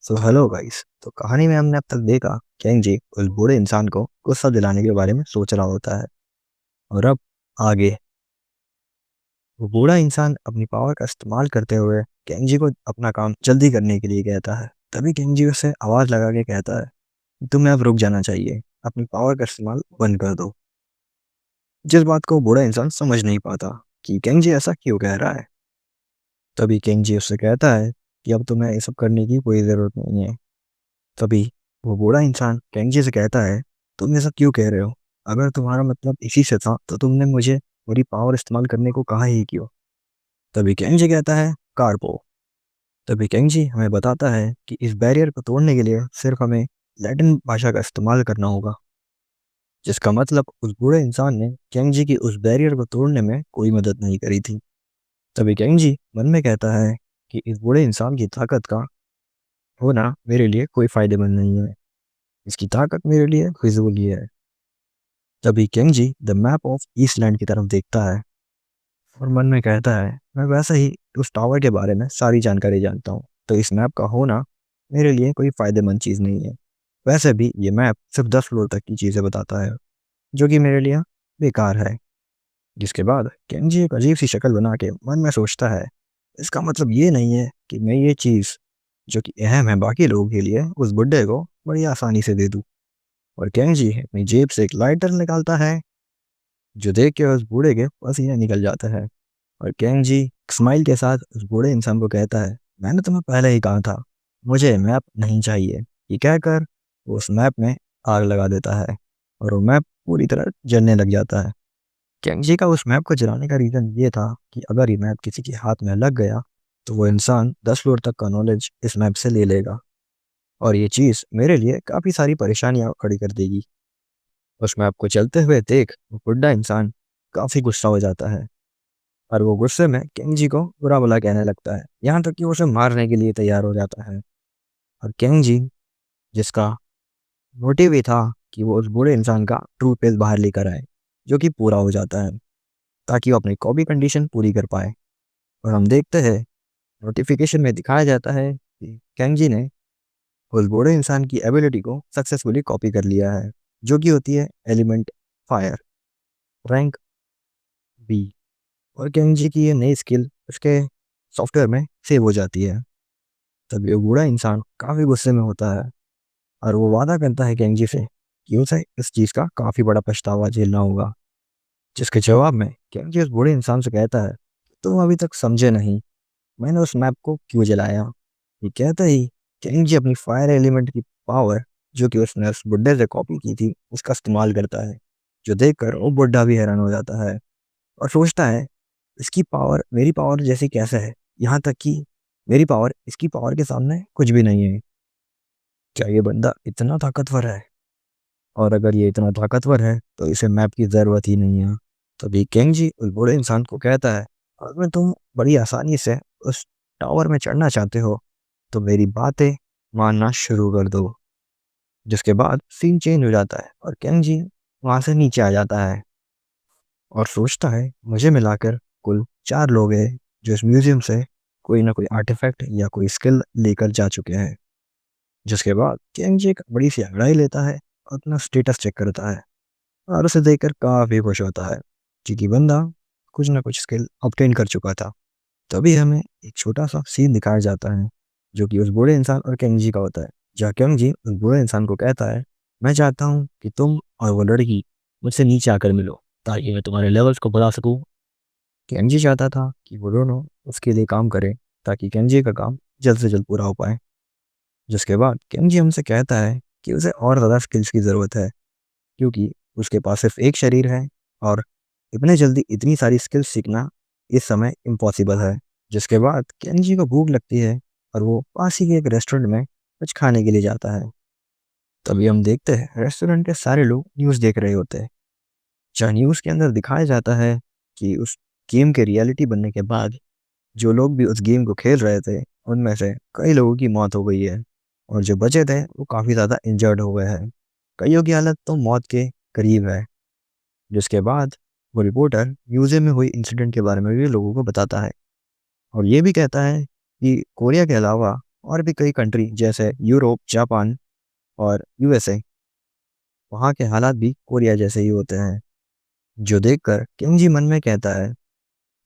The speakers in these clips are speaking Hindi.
So hello guys. तो कहानी में हमने अब तक देखा केंजी उस बूढ़े इंसान को गुस्सा दिलाने के बारे में सोच रहा होता है। और अब आगे वो बूढ़ा इंसान अपनी पावर का इस्तेमाल करते हुए केंजी को अपना काम जल्दी करने के लिए कहता है। तभी केंजी उसे आवाज लगा के कहता है, तुम्हें अब रुक जाना चाहिए, अपनी पावर का इस्तेमाल बंद कर दो। जिस बात को बूढ़ा इंसान समझ नहीं पाता कि केंजी ऐसा क्यों कह रहा है। तभी केंजी उससे कहता है कि अब तुम्हें ये सब करने की कोई ज़रूरत नहीं है। तभी वो बूढ़ा इंसान केंजी से कहता है, तुम ऐसा क्यों कह रहे हो? अगर तुम्हारा मतलब इसी से था तो तुमने मुझे मेरी पावर इस्तेमाल करने को कहा ही क्यों? तभी केंजी कहता है, कार्पो। तभी केंजी हमें बताता है कि इस बैरियर को तोड़ने के लिए सिर्फ हमें लैटिन भाषा का इस्तेमाल करना होगा। जिसका मतलब उस बूढ़े इंसान ने केंजी की उस बैरियर को तोड़ने में कोई मदद नहीं करी थी। तभी केंजी मन में कहता है कि इस बूढ़े इंसान की ताकत का होना मेरे लिए कोई फायदेमंद नहीं है। इसकी ताकत मेरे लिए फिजूल ही है। तभी केंजी द मैप ऑफ ईस्टलैंड की तरफ देखता है और मन में कहता है, मैं वैसे ही उस टावर के बारे में सारी जानकारी जानता हूँ, तो इस मैप का होना मेरे लिए कोई फ़ायदेमंद चीज़ नहीं है। वैसे भी ये मैप सिर्फ 10 फ्लोर तक की चीज़ें बताता है, जो कि मेरे लिए बेकार है। जिसके बाद केंजी एक अजीब सी शक्ल बना के मन में सोचता है, इसका मतलब ये नहीं है कि मैं ये चीज़ जो कि अहम है बाकी लोगों के लिए उस बुड्ढे को बड़ी आसानी से दे दूँ। और केंजी अपनी जेब से एक लाइटर निकालता है, जो देख के उस बूढ़े के पसीने निकल जाता है। और केंजी स्माइल के साथ उस बूढ़े इंसान को कहता है, मैंने तुम्हें पहले ही कहा था, मुझे मैप नहीं चाहिए। ये कहकर वो उस मैप में आग लगा देता है और वो मैप पूरी तरह जलने लग जाता है। केंजी का उस मैप को जलाने का रीज़न ये था कि अगर ये मैप किसी के हाथ में लग गया तो वो इंसान 10 फ्लोर तक का नॉलेज इस मैप से ले लेगा और ये चीज़ मेरे लिए काफ़ी सारी परेशानियाँ खड़ी कर देगी। उस मैप को चलते हुए देख वो बुढ़ा इंसान काफ़ी गुस्सा हो जाता है और वो गुस्से में केंजी को बुरा भला कहने लगता है, यहाँ तक कि वो उसे मारने के लिए तैयार हो जाता है। और केंजी, जिसका मोटिव ये था कि वो उस बूढ़े इंसान का ट्रू फेस बाहर लेकर आए, जो कि पूरा हो जाता है ताकि वो अपनी कॉपी कंडीशन पूरी कर पाए। और हम देखते हैं नोटिफिकेशन में दिखाया जाता है कि केंजी ने उस बूढ़े इंसान की एबिलिटी को सक्सेसफुली कॉपी कर लिया है, जो कि होती है एलिमेंट फायर, रैंक बी। और केंजी की ये नई स्किल उसके सॉफ्टवेयर में सेव हो जाती है। तभी वो बूढ़ा इंसान काफ़ी गुस्से में होता है और वो वादा करता है केंजी से कि उसे इस चीज़ का काफ़ी बड़ा पछतावा झेलना होगा। जिसके जवाब में केंजी उस बूढ़े इंसान से कहता है, तुम अभी तक समझे नहीं, मैंने उस मैप को क्यों जलाया। ये कहते ही केंजी अपनी फायर एलिमेंट की पावर, जो कि उसने उस बुढ़े से कॉपी की थी, उसका इस्तेमाल करता है, जो देखकर वो बुढ़ा भी हैरान हो जाता है और सोचता है, इसकी पावर मेरी पावर जैसी कैसे है, यहाँ तक कि मेरी पावर इसकी पावर के सामने कुछ भी नहीं है। क्या ये बंदा इतना ताकतवर है? और अगर ये इतना ताकतवर है तो इसे मैप की ज़रूरत ही नहीं है। तभी केंजी उस बूढ़े इंसान को कहता है, अगर तुम बड़ी आसानी से उस टावर में चढ़ना चाहते हो तो मेरी बातें मानना शुरू कर दो। जिसके बाद सीन चेंज हो जाता है और केंजी वहाँ से नीचे आ जाता है और सोचता है, मुझे मिलाकर कुल 4 लोग हैं जो इस म्यूज़ियम से कोई ना कोई आर्टिफैक्ट या कोई स्किल लेकर जा चुके हैं। जिसके बाद केंजी एक बड़ी सी अंगड़ाई लेता है और अपना स्टेटस चेक करता है और उसे देखकर काफ़ी खुश होता है क्योंकि बंदा कुछ ना कुछ स्किल ऑब्टेन कर चुका था। तभी हमें एक छोटा सा सीन दिखाया जाता है, जो कि उस बूढ़े इंसान और केंजी का होता है, जहाँ केंजी उस बूढ़े इंसान को कहता है, मैं चाहता हूँ कि तुम और वो लड़की मुझसे नीचे आकर मिलो ताकि मैं तुम्हारे लेवल्स को बढ़ा सकूँ। केंजी चाहता था कि वो दोनों उसके लिए काम करें ताकि केंजी का काम जल्द से जल्द पूरा हो पाए। जिसके बाद केंजी हमसे कहता है कि उसे और ज़्यादा स्किल्स की ज़रूरत है क्योंकि उसके पास सिर्फ एक शरीर है और इतने जल्दी इतनी सारी स्किल्स सीखना इस समय इम्पॉसिबल है। जिसके बाद केंजी को भूख लगती है और वो पास ही के एक रेस्टोरेंट में कुछ खाने के लिए जाता है। तभी हम देखते हैं रेस्टोरेंट के सारे लोग न्यूज़ देख रहे होते हैं, जहाँ न्यूज़ के अंदर दिखाया जाता है कि उस गेम के रियलिटी बनने के बाद जो लोग भी उस गेम को खेल रहे थे उनमें से कई लोगों की मौत हो गई है और जो बचे थे वो काफ़ी ज़्यादा इंजर्ड हो गए हैं। कईयों की हालत तो मौत के करीब है। जिसके बाद वो रिपोर्टर म्यूजियम में हुई इंसिडेंट के बारे में भी लोगों को बताता है और ये भी कहता है कि कोरिया के अलावा और भी कई कंट्री जैसे यूरोप, जापान और यूएसए, वहाँ के हालात भी कोरिया जैसे ही होते हैं। जो देखकर केंजी मन में कहता है,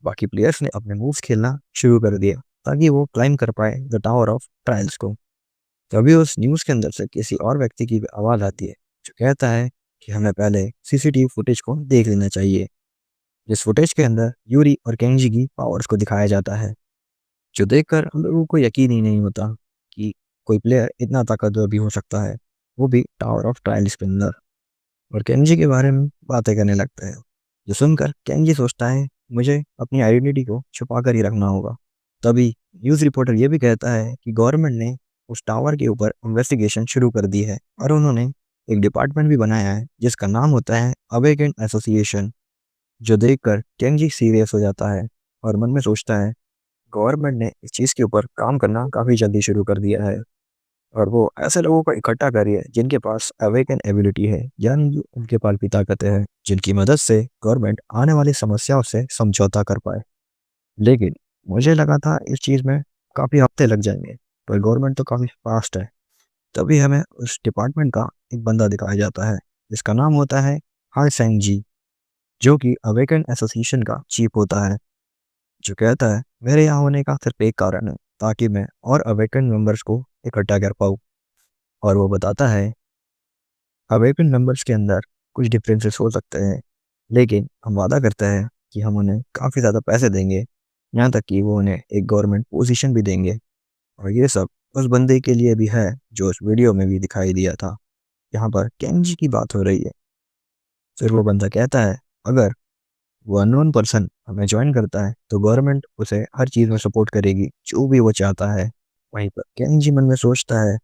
बाकी प्लेयर्स ने अपने मूव्स खेलना शुरू कर दिया ताकि वो क्लाइम कर पाए द टावर ऑफ ट्रायल्स को। तभी उस न्यूज़ के अंदर से किसी और व्यक्ति की आवाज़ आती है जो कहता है कि हमें पहले सीसीटीवी फुटेज को देख लेना चाहिए। जिस फुटेज के अंदर यूरी और केंजी की पावर्स को दिखाया जाता है, जो देखकर हम लोगों को यकीन ही नहीं होता कि कोई प्लेयर इतना ताकतवर भी हो सकता है, वो भी टावर ऑफ ट्रायल्स के अंदर। और केंजी के बारे में बातें करने लगते हैं, जो सुनकर केंजी सोचता है मुझे अपनी आइडेंटिटी को छुपा कर ही रखना होगा। तभी न्यूज़ रिपोर्टर ये भी कहता है कि गवर्नमेंट ने उस टावर के ऊपर इन्वेस्टिगेशन शुरू कर दी है और उन्होंने एक डिपार्टमेंट भी बनाया है जिसका नाम होता है अवेकेंड एसोसिएशन। जो देखकर केंजी सीरियस हो जाता है और मन में सोचता है गवर्नमेंट ने इस चीज़ के ऊपर काम करना काफ़ी जल्दी शुरू कर दिया है और वो ऐसे लोगों को इकट्ठा कर रही है जिनके पास अवेकन एबिलिटी है, यानी जो उनके पास भी ताकतें हैं, जिनकी मदद से गवर्नमेंट आने वाली समस्याओं से समझौता कर पाए। लेकिन मुझे लगा था इस चीज़ में काफ़ी हफ्ते लग जाएंगे, पर गवर्नमेंट तो काफ़ी फास्ट है। तभी हमें उस डिपार्टमेंट का एक बंदा दिखाया जाता है जिसका नाम होता है हाई सेंग जी, जो कि अवेकन एसोसिएशन का चीफ होता है। जो कहता है मेरे यहाँ होने का सिर्फ एक कारण है, ताकि मैं और अवेकन मेंबर्स को इकट्ठा कर पाऊँ। और वो बताता है अवेकन मेंबर्स के अंदर कुछ डिफरेंसेस हो सकते हैं, लेकिन हम वादा करते हैं कि हम उन्हें काफ़ी ज़्यादा पैसे देंगे, यहाँ तक कि वो उन्हें एक गवर्नमेंट पोजीशन भी देंगे। और ये सब उस बंदे के लिए भी है जो उस वीडियो में भी दिखाई दिया था। यहाँ पर केंजी की बात हो रही है। फिर वो बंदा कहता है अगर वो अननोन पर्सन हमें ज्वाइन करता है तो गवर्नमेंट उसे हर चीज़ में सपोर्ट करेगी जो भी वो चाहता है। वहीं पर केंजी मन में सोचता है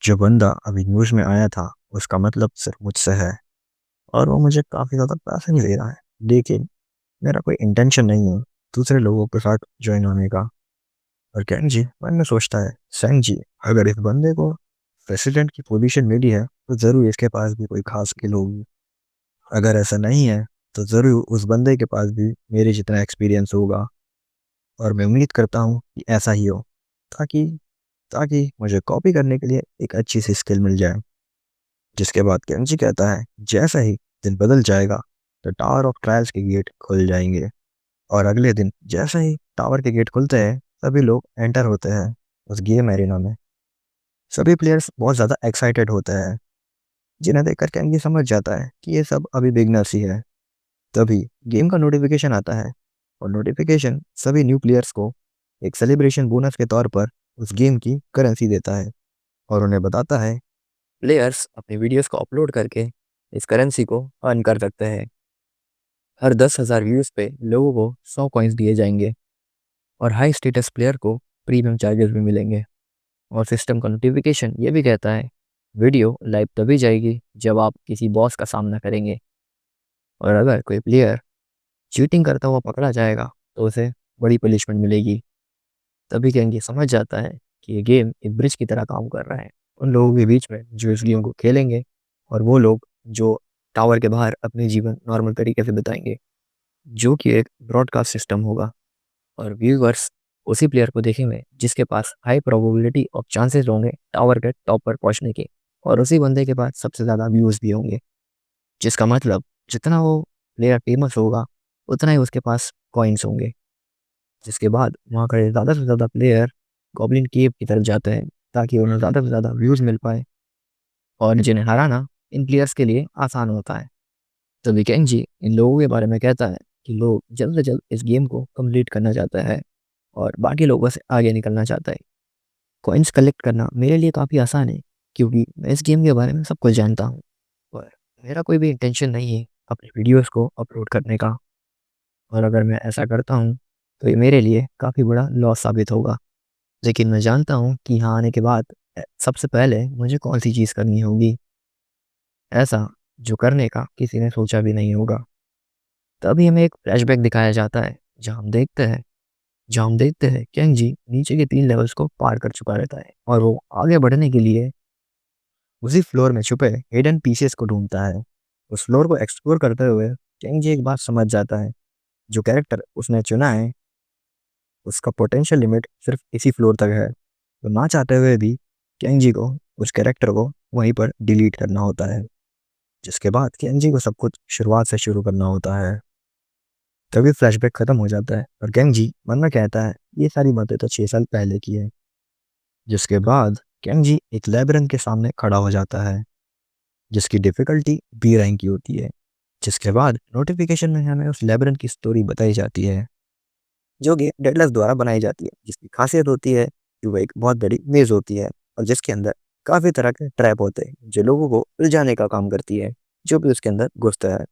जो बंदा अभी न्यूज़ में आया था उसका मतलब सिर्फ मुझसे है और वो मुझे काफ़ी ज़्यादा पैसे भी दे रहा है, लेकिन मेरा कोई इंटेंशन नहीं है दूसरे लोगों के साथ ज्वाइन होने का। और केंजी मन में सोचता है सेंग जी, अगर इस बंदे को प्रेसिडेंट की पोजीशन मिली है तो ज़रूर इसके पास भी कोई खास स्किल होगी। अगर ऐसा नहीं है तो ज़रूर उस बंदे के पास भी मेरे जितना एक्सपीरियंस होगा और मैं उम्मीद करता हूँ कि ऐसा ही हो, ताकि ताकि मुझे कॉपी करने के लिए एक अच्छी सी स्किल मिल जाए। जिसके बाद केंजी कहता है जैसा ही दिन बदल जाएगा तो टावर ऑफ ट्रायल्स के गेट खुल जाएंगे। और अगले दिन जैसे ही टावर के गेट खुलते हैं सभी लोग एंटर होते हैं उस गेम एरिना में। सभी प्लेयर्स बहुत ज़्यादा एक्साइटेड होते हैं, जिन्हें देखकर केंजी समझ जाता है कि ये सब अभी बिगनर्स ही है। तभी गेम का नोटिफिकेशन आता है और नोटिफिकेशन सभी न्यू प्लेयर्स को एक सेलिब्रेशन बोनस के तौर पर उस गेम की करेंसी देता है और उन्हें बताता है प्लेयर्स अपनी वीडियोस को अपलोड करके इस करेंसी को अर्न कर सकते हैं। हर 10,000 व्यूज़ पे लोगों को 100 कॉइन्स दिए जाएंगे और हाई स्टेटस प्लेयर को प्रीमियम चार्जेस भी मिलेंगे। और सिस्टम का नोटिफिकेशन ये भी कहता है वीडियो लाइव तभी जाएगी जब आप किसी बॉस का सामना करेंगे और अगर कोई प्लेयर चीटिंग करता हुआ पकड़ा जाएगा तो उसे बड़ी पनिशमेंट मिलेगी। तभी केंगी समझ जाता है कि ये गेम एक ब्रिज की तरह काम कर रहा है उन लोगों के बीच में जो इस गेम को खेलेंगे और वो लोग जो टावर के बाहर अपने जीवन नॉर्मल तरीके से बिताएंगे, जो कि एक ब्रॉडकास्ट सिस्टम होगा। और व्यूअर्स उसी प्लेयर को देखेंगे जिसके पास हाई प्रोबेबिलिटी ऑफ चांसेस होंगे टावर के टॉप पर पहुंचने के, और उसी बंदे के पास सबसे ज़्यादा व्यूज़ भी होंगे। जिसका मतलब जितना वो प्लेयर फेमस होगा उतना ही उसके पास कॉइन्स होंगे। जिसके बाद वहाँ का ज़्यादा से ज़्यादा प्लेयर गॉब्लिन केव की तरफ जाते हैं ताकि उन्हें ज़्यादा से ज़्यादा व्यूज़ मिल पाए और जिन्हें हराना इन प्लेयर्स के लिए आसान होता है। तो विकेंजी इन लोगों के बारे में कहता है कि लोग जल्द से जल्द इस गेम को कंप्लीट करना चाहता है और बाकी लोगों से आगे निकलना चाहता है। कॉइन्स कलेक्ट करना मेरे लिए काफ़ी आसान है क्योंकि मैं इस गेम के बारे में सब कुछ जानता हूँ, और मेरा कोई भी इंटेंशन नहीं है अपनी वीडियोस को अपलोड करने का। और अगर मैं ऐसा करता हूँ तो ये मेरे लिए काफ़ी बड़ा लॉस साबित होगा। लेकिन मैं जानता हूँ कि यहाँ आने के बाद सबसे पहले मुझे कौन सी चीज़ करनी होगी, ऐसा जो करने का किसी ने सोचा भी नहीं होगा। तभी हमें एक फ्लैशबैक दिखाया जाता है जहाँ हम देखते हैं केंजी नीचे के 3 लेवल्स को पार कर चुका रहता है और वो आगे बढ़ने के लिए उसी फ्लोर में छुपे हिडन पीसेस को ढूंढता है। उस फ्लोर को एक्सप्लोर करते हुए केंजी एक बात समझ जाता है, जो कैरेक्टर उसने चुना है उसका पोटेंशियल लिमिट सिर्फ इसी फ्लोर तक है। तो ना चाहते हुए भी केंजी को उस कैरेक्टर को वहीं पर डिलीट करना होता है, जिसके बाद केंजी को सब कुछ शुरुआत से शुरू करना होता है। तभी फ्लैशबैक खत्म हो जाता है और केंजी मन में कहता है ये सारी बातें तो 6 साल पहले की है। जिसके बाद केंजी एक लेबरन के सामने खड़ा हो जाता है जिसकी डिफिकल्टी बी रैंक की होती है। जिसके बाद नोटिफिकेशन में हमें उस लेबरन की स्टोरी बताई जाती है जो कि डेडलस द्वारा बनाई जाती है, जिसकी खासियत होती है कि वो एक बहुत बड़ी मेज होती है और जिसके अंदर काफ़ी तरह के ट्रैप होते हैं जो लोगों को उलझाने का काम करती है, जो भी उसके अंदर घुसता है।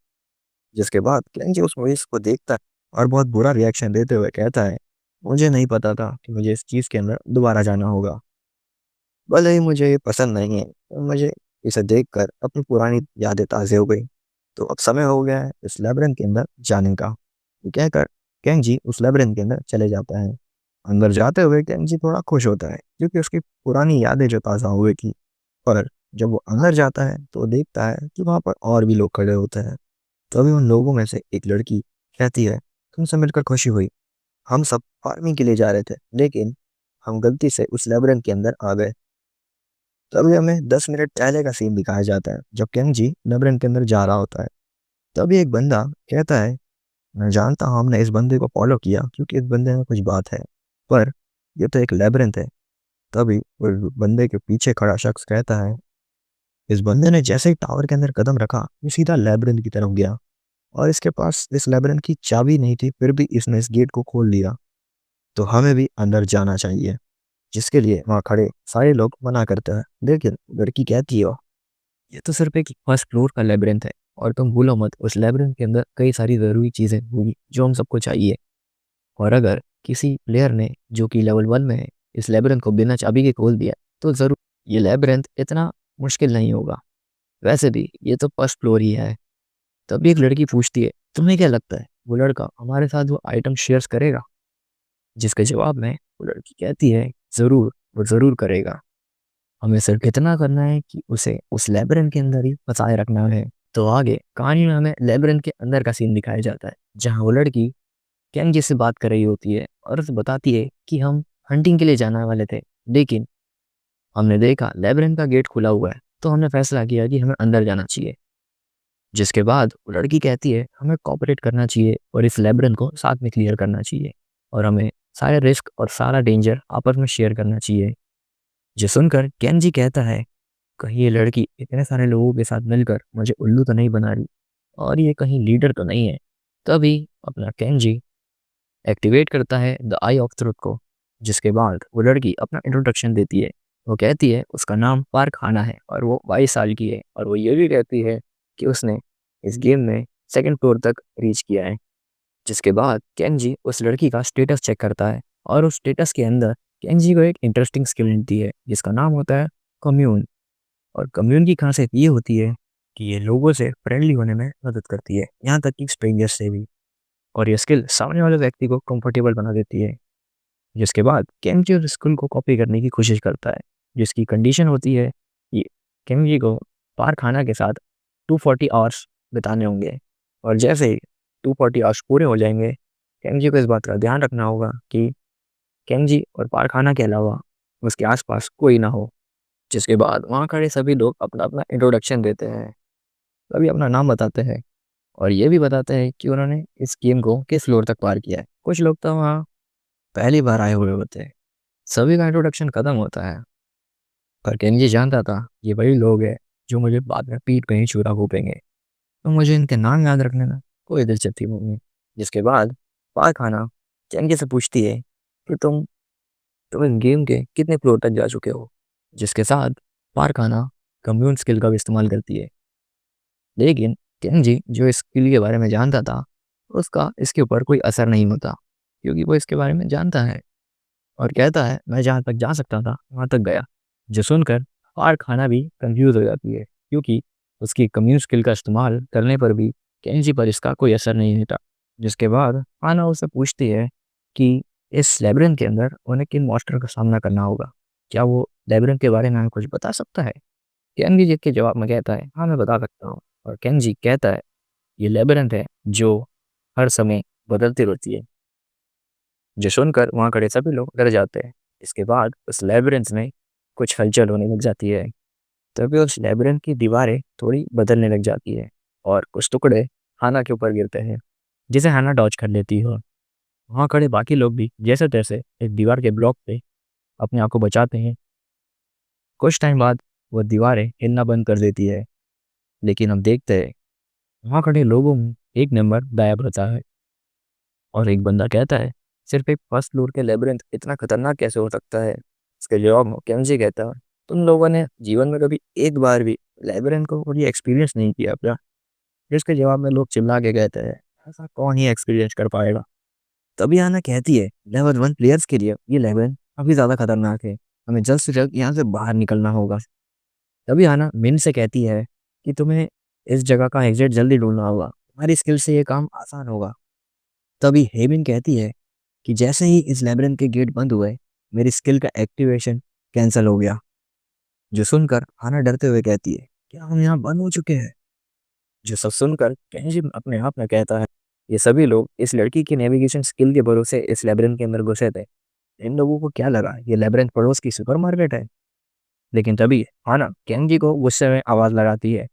जिसके बाद क्लेंजी उस मेज को देखता है और बहुत बुरा रिएक्शन देते हुए कहता है, मुझे नहीं पता था कि मुझे इस चीज़ के अंदर दोबारा जाना होगा। भले ही मुझे ये पसंद नहीं है, तो मुझे इसे देखकर अपनी पुरानी यादें ताज़ा हो गई। तो अब समय हो गया है इस लेबरन के अंदर जाने का। ये कहकर केंजी उस लेबरन के अंदर चले जाता है। अंदर जाते हुए केंजी थोड़ा खुश होता है क्योंकि उसकी पुरानी यादें जो ताज़ा हो गई थी। पर जब वो अंदर जाता है तो देखता है कि वहाँ पर और भी लोग खड़े होते हैं। तभी उन लोगों में से एक लड़की कहती है, तुमसे मिलकर खुशी हुई। हम सब फार्मिंग के लिए जा रहे थे लेकिन हम गलती से उस लेबरन के अंदर आ गए। तभी हमें 10 मिनट पहले का सीन दिखाया जाता है जब केंजी लेबरन के अंदर जा रहा होता है। तभी एक बंदा कहता है, मैं जानता हूँ हमने इस बंदे को फॉलो किया क्योंकि इस बंदे में कुछ बात है, पर ये तो एक लेबरिंथ है। तभी वो बंदे के पीछे खड़ा शख्स कहता है, इस बंदे ने जैसे ही टावर के अंदर कदम रखा ये सीधा लेबरिंथ की तरफ गया और इसके पास इस लेबरिंथ की चाबी नहीं थी, फिर भी इसने इस गेट को खोल लिया। तो हमें भी अंदर जाना चाहिए। जिसके लिए वहाँ खड़े सारे लोग मना करते हैं, लेकिन लड़की कहती है, ये तो सिर्फ एक फर्स्ट फ्लोर का लेबरिंथ है और तुम भूलो मत उस लेबरिंथ के अंदर कई सारी ज़रूरी चीज़ें होंगी जो हम सबको चाहिए। और अगर किसी प्लेयर ने जो कि लेवल 1 में है इस लेबरिंथ को बिना चाबी के खोल दिया तो ज़रूर ये लेबरिंथ इतना मुश्किल नहीं होगा। वैसे भी ये तो फर्स्ट फ्लोर ही है। तभी एक लड़की पूछती है, तुम्हें क्या लगता है वो लड़का हमारे साथ वो आइटम शेयर्स करेगा? जिसके जवाब में वो लड़की कहती है, ज़रूर, वो ज़रूर करेगा। हमें सिर्फ इतना करना है कि उसे उस लेबरिंथ के अंदर ही फंसाए रखना है। तो आगे कहानी में हमें लेबरिंथ के अंदर का सीन दिखाया जाता है जहाँ वो लड़की केंजी से बात कर रही होती है और उसे बताती है कि हम हंटिंग के लिए जाने वाले थे, लेकिन हमने देखा लेबरिंथ का गेट खुला हुआ है तो हमने फैसला किया कि हमें अंदर जाना चाहिए। जिसके बाद वो लड़की कहती है हमें कोऑपरेट करना चाहिए और इस लेबरिंथ को साथ में क्लियर करना चाहिए और हमें सारे रिस्क और सारा डेंजर आपस में शेयर करना चाहिए। जो सुनकर केंजी कहता है, कहीं ये लड़की इतने सारे लोगों के साथ मिलकर मुझे उल्लू तो नहीं बना रही और ये कहीं लीडर तो नहीं है। तभी अपना केंजी एक्टिवेट करता है द आई ऑफ ट्रुथ को। जिसके बाद वो लड़की अपना इंट्रोडक्शन देती है। वो कहती है उसका नाम पार्क खाना है और वो 22 साल की है और वो ये भी कहती है कि उसने इस गेम में सेकंड फ्लोर तक रीच किया है। जिसके बाद केंजी उस लड़की का स्टेटस चेक करता है और उस स्टेटस के अंदर केंजी को एक इंटरेस्टिंग स्किल मिलती है जिसका नाम होता है कम्यून। और कम्यून की खासियत ये होती है कि ये लोगों से फ्रेंडली होने में मदद करती है, यहाँ तक कि स्ट्रेंजर्स से भी। और ये स्किल सामने वाले व्यक्ति को कंफर्टेबल बना देती है। जिसके बाद केंजी उस स्किल को कॉपी करने की कोशिश करता है, जिसकी कंडीशन होती है कि केंजी को कारखाना के साथ 240 आवर्स बिताने होंगे। और जैसे ही 240 आवर्स पूरे हो जाएंगे, केंजी को इस बात का ध्यान रखना होगा कि केंजी और कारखाना के अलावा उसके आसपास कोई ना हो। जिसके बाद वहाँ खड़े सभी लोग अपना अपना इंट्रोडक्शन देते हैं, सभी अपना नाम बताते हैं और ये भी बताते हैं कि उन्होंने इस गेम को किस फ्लोर तक पार किया है। कुछ लोग तो वहाँ पहली बार आए हुए होते हैं। सभी का इंट्रोडक्शन खत्म होता है पर केंजी जानता था ये वही लोग हैं जो मुझे बाद में पीठ पे ही छुरा घोंपेंगे, तो मुझे इनके नाम याद रखने में कोई दिलचस्पी नहीं। जिसके बाद पार खाना केंजी से पूछती है कि तुम इस गेम के कितने फ्लोर तक जा चुके हो? जिसके साथ पार खाना कम्यून स्किल का भी इस्तेमाल करती है। लेकिन केंजी जो इस स्किल के बारे में जानता था उसका इसके ऊपर कोई असर नहीं होता क्योंकि वो इसके बारे में जानता है और कहता है मैं जहाँ तक जा सकता था वहाँ तक गया। जो सुनकर पार खाना भी कंफ्यूज हो जाती है क्योंकि उसकी कम्यून स्किल का इस्तेमाल करने पर भी केंजी पर इसका कोई असर नहीं होता। जिसके बाद खाना उससे पूछती है कि इस लेबरिंथ के अंदर उन्हें किन मॉन्स्टर का सामना करना होगा, क्या वो लेबरिंथ के बारे में हमें कुछ बता सकता है? केंजी जिसके जवाब में कहता है हाँ मैं बता सकता हूँ। और केंजी कहता है ये लेबरिंथ है जो हर समय बदलती रहती है। जो सुनकर वहाँ खड़े सभी लोग डर जाते हैं इसके बाद उस लेबिरिंथ में कुछ हलचल होने लग जाती है। तभी उस लेबिरिंथ की दीवारें थोड़ी बदलने लग जाती है और कुछ टुकड़े हाना के ऊपर गिरते हैं, जिसे हाना डॉज कर लेती है। वहाँ खड़े बाकी लोग भी जैसे तैसे एक दीवार के ब्लॉक पे अपने आप को बचाते हैं। कुछ टाइम बाद वो दीवारें हिलना बंद कर देती है, लेकिन हम देखते हैं वहाँ खड़े लोगों में एक नंबर गायब होता है और एक बंदा कहता है, सिर्फ एक फर्स्ट फ्लोर के लेबिरिंथ इतना खतरनाक कैसे हो सकता है? इसके जवाब में केंजी कहता है, तुम लोगों ने जीवन में कभी एक बार भी लेबिरिंथ को कभी एक्सपीरियंस नहीं किया क्या? जिसके जवाब में लोग चिल्ला के कहते हैं, ऐसा कौन ही एक्सपीरियंस कर पाएगा? तभी आना कहती है, लेवल 1 प्लेयर्स के लिए ये लेवल काफ़ी ज़्यादा खतरनाक है, हमें जल्द से जल्द यहाँ से बाहर निकलना होगा। तभी आना मिन से कहती है कि तुम्हें इस जगह का एग्जिट जल्दी ढूंढना होगा, तुम्हारी स्किल से ये काम आसान होगा। तभी हेमिन कहती है कि जैसे ही इस लेबिरिंथ के गेट बंद हुए, मेरी स्किल का एक्टिवेशन कैंसिल हो गया। जो सुनकर हाना डरते हुए कहती है, क्या हम यहाँ बंद हो चुके हैं? जो सब सुनकर केंजी अपने आप में कहता है, ये सभी लोग इस लड़की की नेविगेशन स्किल के भरोसे इस लेबिरिंथ के अंदर घुसे थे। इन लोगों को क्या लगा ये लेबिरिंथ पड़ोस की सुपरमार्केट है? लेकिन तभी हाना केंजी को गुस्से में आवाज लगाती है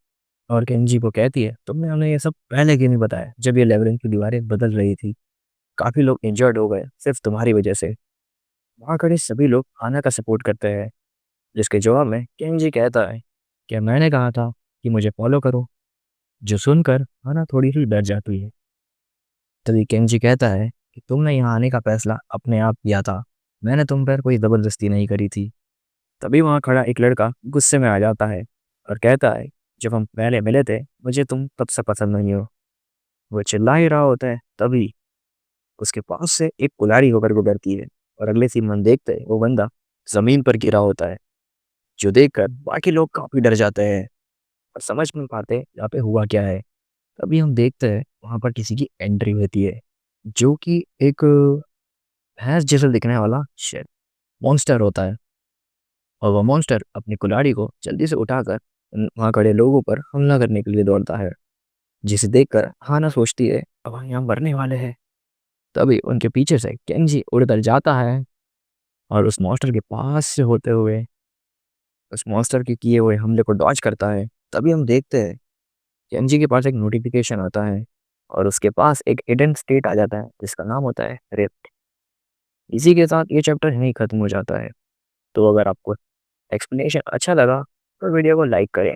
और केंजी को कहती है, तुमने हमें ये सब पहले क्यों नहीं बताया जब ये लेबिरिंथ की दीवारें बदल रही थी? काफी लोग इंजर्ड हो गए सिर्फ तुम्हारी वजह से। वहाँ खड़े सभी लोग हाना का सपोर्ट करते हैं, जिसके जवाब में केंजी कहता है, क्या मैंने कहा था कि मुझे फॉलो करो? जो सुनकर हाना थोड़ी सी डर जाती है। तभी केंजी कहता है कि तुमने यहाँ आने का फैसला अपने आप किया था, मैंने तुम पर कोई जबरदस्ती नहीं करी थी। तभी वहाँ खड़ा एक लड़का गुस्से में आ जाता है और कहता है, जब हम पहले मिले थे मुझे तुम तब से पसंद नहीं हो। वो चिल्ला ही रहा होता है, तभी उसके पास से एक कुल्हाड़ी होकर गुजरती है और अगले सीन में हम देखते हैं वो बंदा जमीन पर गिरा होता है, जो देखकर बाकी लोग काफी डर जाते हैं और समझ नहीं पाते यहाँ पे हुआ क्या है। तभी हम देखते हैं वहाँ पर किसी की एंट्री होती है, जो कि एक भैंस जैसा दिखने वाला शेर मॉन्स्टर होता है और वह मॉन्स्टर अपनी कुल्हाड़ी को जल्दी से उठाकर वहाँ खड़े लोगों पर हमला करने के लिए दौड़ता है, जिसे देखकर हाना सोचती है अब हम यहाँ मरने वाले हैं। तभी उनके पीछे से केंजी उड़कर जाता है और उस मॉन्स्टर के पास से होते हुए उस मॉन्स्टर के किए हुए हमले को डॉज करता है। तभी हम देखते हैं केंजी के पास एक नोटिफिकेशन आता है और उसके पास एक हिडन स्टेट आ जाता है जिसका नाम होता है रिफ्ट। इसी के साथ ये चैप्टर यहीं खत्म हो जाता है। तो अगर आपको एक्सप्लेनेशन अच्छा लगा तो वीडियो को लाइक करें।